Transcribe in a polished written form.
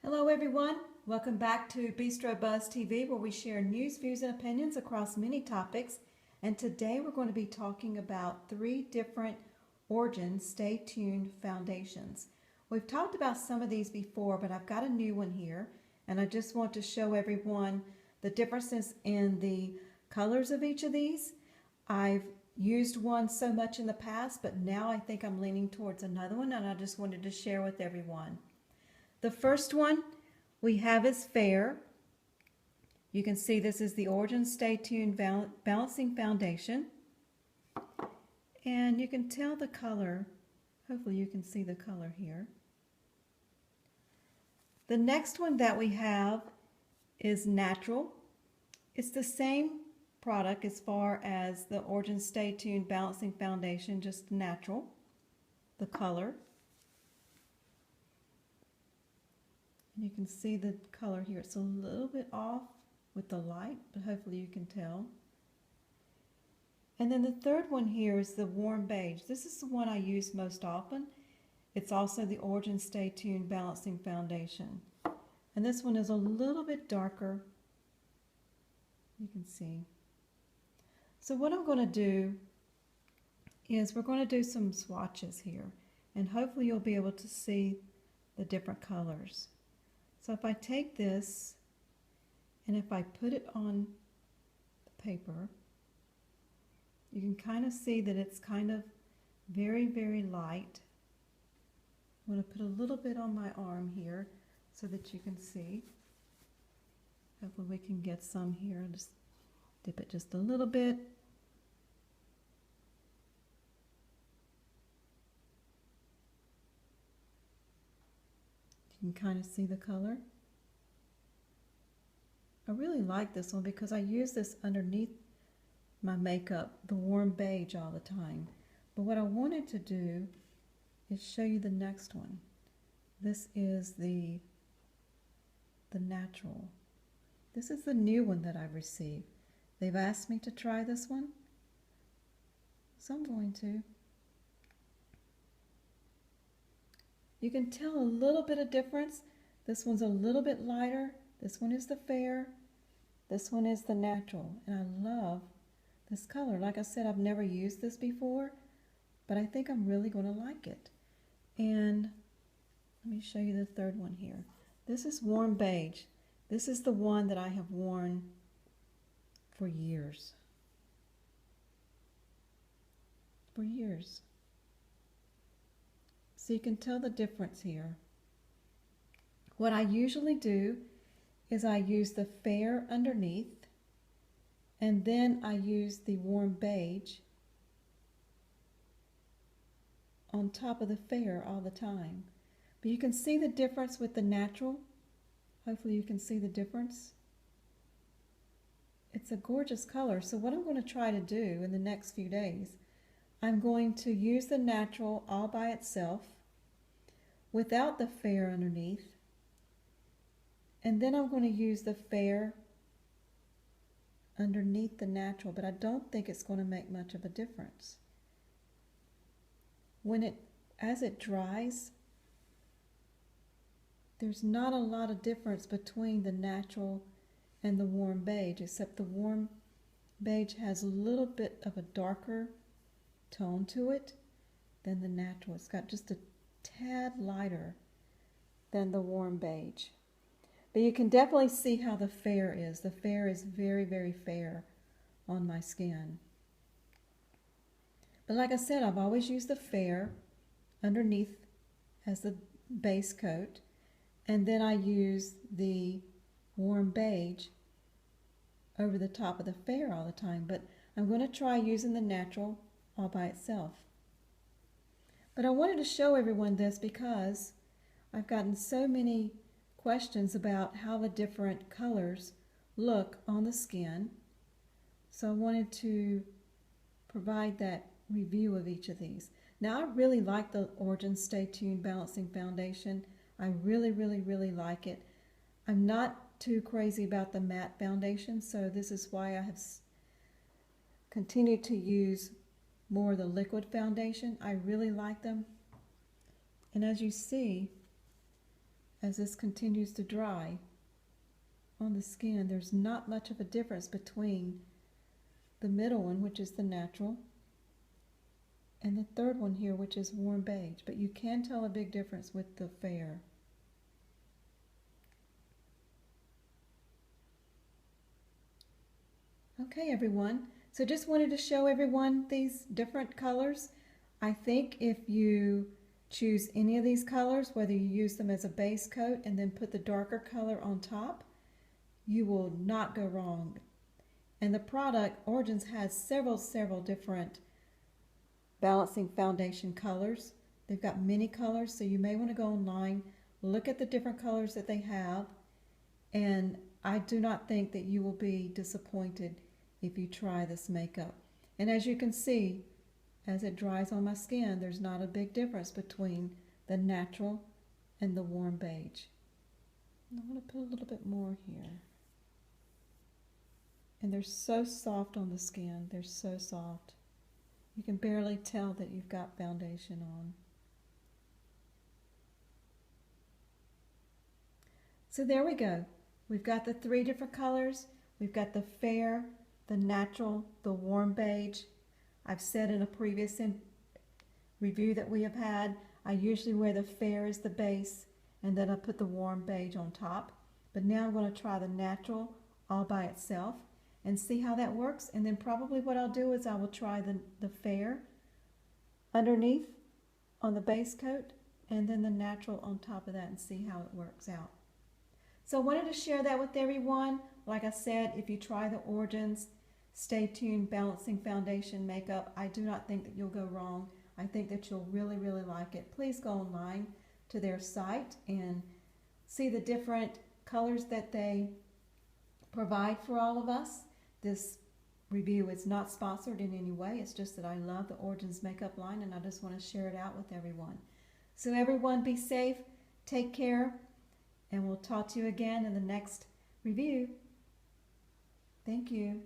Hello everyone, welcome back to BistroBuzz TV where we share news, views, and opinions across many topics. And today we're going to be talking about 3 different Origin Stay Tuned foundations. We've talked about some of these before, but I've got a new one here and I just want to show everyone the differences in the colors of each of these. I've used one so much in the past, but now I think I'm leaning towards another one and I just wanted to share with everyone. The first one we have is Fair. You can see this is the Origin Stay Tuned Balancing Foundation. And you can tell the color. Hopefully you can see the color here. The next one that we have is Natural. It's the same product as far as the Origin Stay Tuned Balancing Foundation, just natural, the color. You can see the color here. It's a little bit off with the light, but hopefully you can tell. And then the third one here is the Warm Beige. This is the one I use most often. It's also the Origin Stay Tuned Balancing Foundation. And this one is a little bit darker. You can see. So what I'm going to do is we're going to do some swatches here. And hopefully you'll be able to see the different colors. So if I take this and if I put it on the paper, you can kind of see that it's kind of very, very light. I'm going to put a little bit on my arm here so that you can see. Hopefully we can get some here. Just dip it just a little bit. You can kind of see the color. I really like this one because I use this underneath my makeup, the Warm Beige, all the time. But what I wanted to do is show you the next one. This is the Natural. This is the new one that I've received. They've asked me to try this one, so I'm going to. You can tell a little bit of difference. This one's a little bit lighter. This one is the Fair. This one is the Natural. And I love this color. Like I said, I've never used this before, but I think I'm really going to like it. And let me show you the third one here. This is Warm Beige. This is the one that I have worn for years. For years. So you can tell the difference here. What I usually do is I use the Fair underneath, and then I use the Warm Beige on top of the Fair all the time. But you can see the difference with the Natural. Hopefully you can see the difference. It's a gorgeous color. So what I'm going to try to do in the next few days, I'm going to use the Natural all by itself without the Fair underneath, and then I'm going to use the Fair underneath the Natural, but I don't think it's going to make much of a difference. As it dries, there's not a lot of difference between the Natural and the Warm Beige, except the Warm Beige has a little bit of a darker tone to it than the Natural. It's got just a tad lighter than the Warm Beige. But you can definitely see how the Fair is. The Fair is very, very fair on my skin. But like I said, I've always used the Fair underneath as the base coat, and then I use the Warm Beige over the top of the Fair all the time. But I'm going to try using the Natural all by itself. But I wanted to show everyone this because I've gotten so many questions about how the different colors look on the skin. So I wanted to provide that review of each of these. Now I really like the Origin Stay Tuned Balancing Foundation. I really, really, really like it. I'm not too crazy about the matte foundation, so this is why I have continued to use more of the liquid foundation. I really like them. And as you see, as this continues to dry on the skin, there's not much of a difference between the middle one, which is the natural, and the third one here, which is warm beige, but you can tell a big difference with the fair. Okay, everyone, so just wanted to show everyone these different colors. I think if you choose any of these colors, whether you use them as a base coat and then put the darker color on top, you will not go wrong. And the product, Origins, has several different balancing foundation colors. They've got many colors, so you may want to go online, look at the different colors that they have, and I do not think that you will be disappointed if you try this makeup. And as you can see, as it dries on my skin, there's not a big difference between the natural and the warm beige. I'm going to put a little bit more here. And they're so soft on the skin. They're so soft. You can barely tell that you've got foundation on. So there we go. We've got the 3 different colors. We've got the fair, the natural, the warm beige. I've said in a previous review that we have had, I usually wear the fair as the base and then I put the warm beige on top. But now I'm going to try the natural all by itself and see how that works. And then probably what I'll do is I will try the fair underneath on the base coat and then the natural on top of that and see how it works out. So I wanted to share that with everyone. Like I said, if you try the Origins Stay Tuned Balancing Foundation Makeup, I do not think that you'll go wrong. I think that you'll really like it. Please go online to their site and see the different colors that they provide for all of us. This review is not sponsored in any way. It's just that I love the Origins makeup line and I just want to share it out with everyone. So everyone be safe, take care, and we'll talk to you again in the next review. Thank you.